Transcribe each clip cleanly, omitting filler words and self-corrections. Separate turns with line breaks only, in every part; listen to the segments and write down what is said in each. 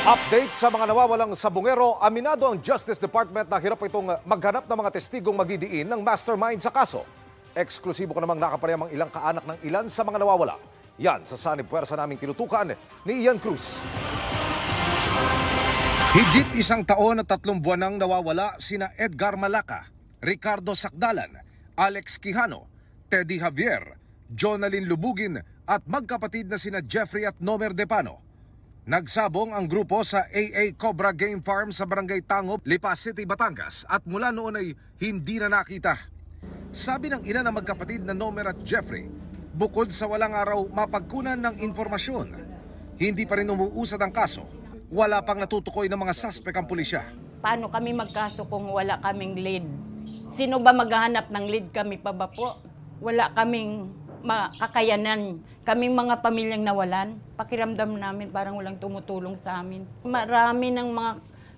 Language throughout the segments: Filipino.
Update sa mga nawawalang sabungero, aminado ang Justice Department na hirap itong maghanap ng mga testigong magdidiin ng mastermind sa kaso. Eksklusibo ko namang nakaparehang ang ilang kaanak ng ilan sa mga nawawala. Yan sa sanib puwersa naming tinutukan ni Ian Cruz. Higit isang taon at 3 buwan nang nawawala sina Edgar Malaca, Ricardo Sacdalan, Alex Quijano, Teddy Javier, Jonalyn Lubugin at magkapatid na sina Jeffrey at Nomer Depano. Nagsabong ang grupo sa AA Cobra Game Farm sa Barangay Tangob, Lipas City, Batangas at mula noon ay hindi na nakita. Sabi ng ina ng magkapatid na Nomer at Jeffrey, bukod sa walang araw mapagkunan ng informasyon, hindi pa rin umuusad ang kaso. Wala pang natutukoy ng mga suspect ang pulisya.
Paano kami magkaso kung wala kaming lead? Sino ba maghahanap ng lead? Kami pa ba po? Wala kaming makakayanan. Kaming mga pamilyang nawalan, pakiramdam namin parang walang tumutulong sa amin. Marami ng mga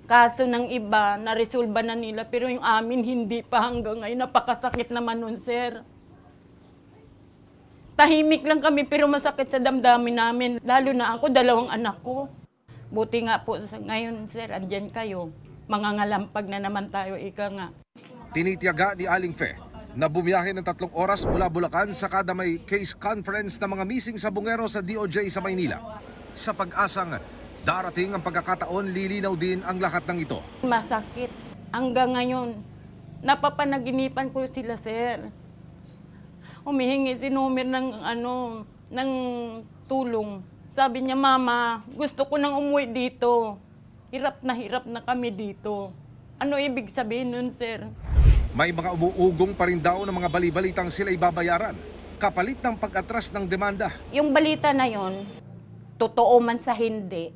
kaso ng iba, naresolba na nila, pero yung amin hindi pa hanggang ngayon. Napakasakit naman nun, sir. Tahimik lang kami pero masakit sa damdamin namin. Lalo na ako, 2 anak ko. Buti nga po sa ngayon, sir, andyan kayo. Mangangalampag na naman tayo, ika nga.
Tinitiyaga ni Aling Fe na bumiyahe ng 3 oras mula Bulacan sa kada may case conference ng mga missing sabungero sa DOJ sa Maynila. Sa pag-asang darating ang pagkakataon, lilinaw din ang lahat ng ito.
Masakit. Hanggang ngayon, napapanaginipan ko sila, sir. Humihingi si Nomer ng tulong. Sabi niya, Mama, gusto ko nang umuwi dito. Hirap na kami dito. Ano ibig sabihin nun, sir?
May mga umuugong pa rin daw ng mga balibalitang sila'y babayaran kapalit ng pag-atras ng demanda.
Yung balita na yon, totoo man sa hindi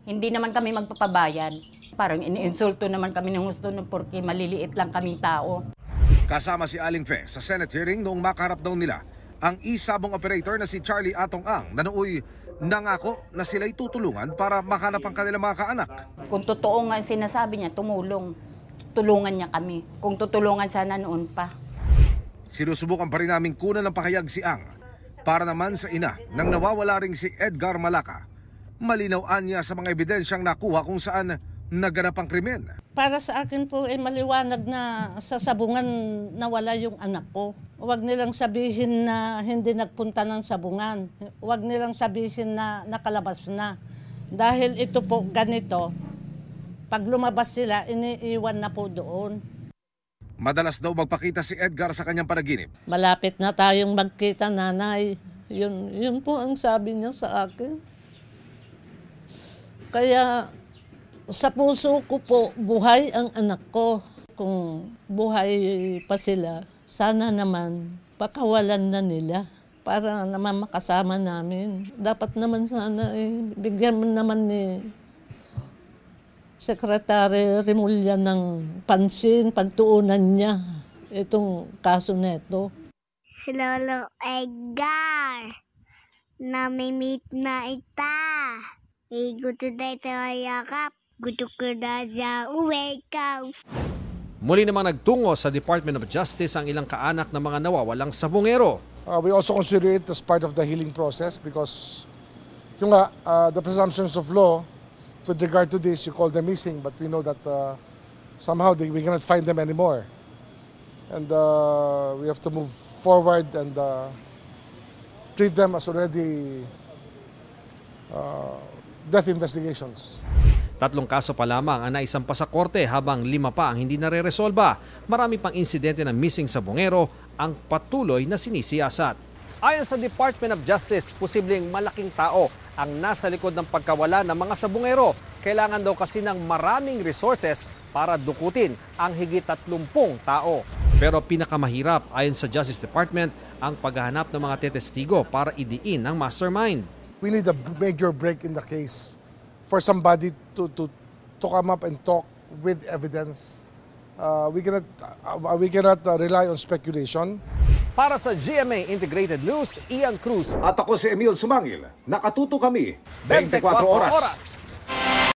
naman kami magpapabayad. Parang iniinsulto naman kami ng gusto porque maliliit lang kaming tao.
Kasama si Aling Fe sa Senate hearing noong makaharap daw nila ang isabong operator na si Charlie Atong Ang na nooy nangako na sila'y tutulungan para mahanap ang kanilang mga kaanak.
Kung totoo nga sinasabi niya, tulungan niya kami. Kung tutulungan sana noon pa.
Sinusubukan pa rin namin kunan ng pahayag si Ang para naman sa ina nang nawawala ring si Edgar Malaca. Malinawaan niya sa mga ebidensyang nakuha kung saan naganap ang krimen.
Para sa akin po ay maliwanag na sa sabungan nawala yung anak ko. Huwag nilang sabihin na hindi nagpunta ng sabungan. Huwag nilang sabihin na nakalabas na. Dahil ito po ganito, pag lumabas sila, iniiwan na po doon.
Madalas daw magpakita si Edgar sa kanyang panaginip.
Malapit na tayong magkita, nanay. Yun po ang sabi niya sa akin. Kaya sa puso ko po, buhay ang anak ko. Kung buhay pa sila, sana naman pakawalan na nila para naman makasama namin. Dapat naman sana bigyan mo naman ni Secretary Remulla ng pansin, pagtuunan niya itong kaso neto.
Lolo Edgar, nami-meet na ita. Gusto na ito yakap. Gusto ko na siya wake up.
Muli namang nagtungo sa Department of Justice ang ilang kaanak ng mga nawawalang sabungero.
We also consider it as part of the healing process because the presumptions of law with regard to this, you call them missing, but we know that somehow we cannot find them anymore. And we have to move forward and treat them as already death investigations.
3 kaso pa lamang ang naisampa sa korte habang 5 pa ang hindi nareresolba. Marami pang insidente ng missing sabungero ang patuloy na sinisiyasat. Ayon sa Department of Justice, posibleng malaking tao ang nasa likod ng pagkawala ng mga sabungero. Kailangan daw kasi ng maraming resources para dukutin ang higit 30 tao. Pero pinakamahirap ayon sa Justice Department ang paghahanap ng mga tetestigo para idiin ang mastermind.
We need a major break in the case for somebody to come up and talk with evidence. We cannot rely on speculation.
Para sa GMA Integrated News, Ian Cruz.
At ako si Emil Sumangil. Nakatuto kami 24 oras.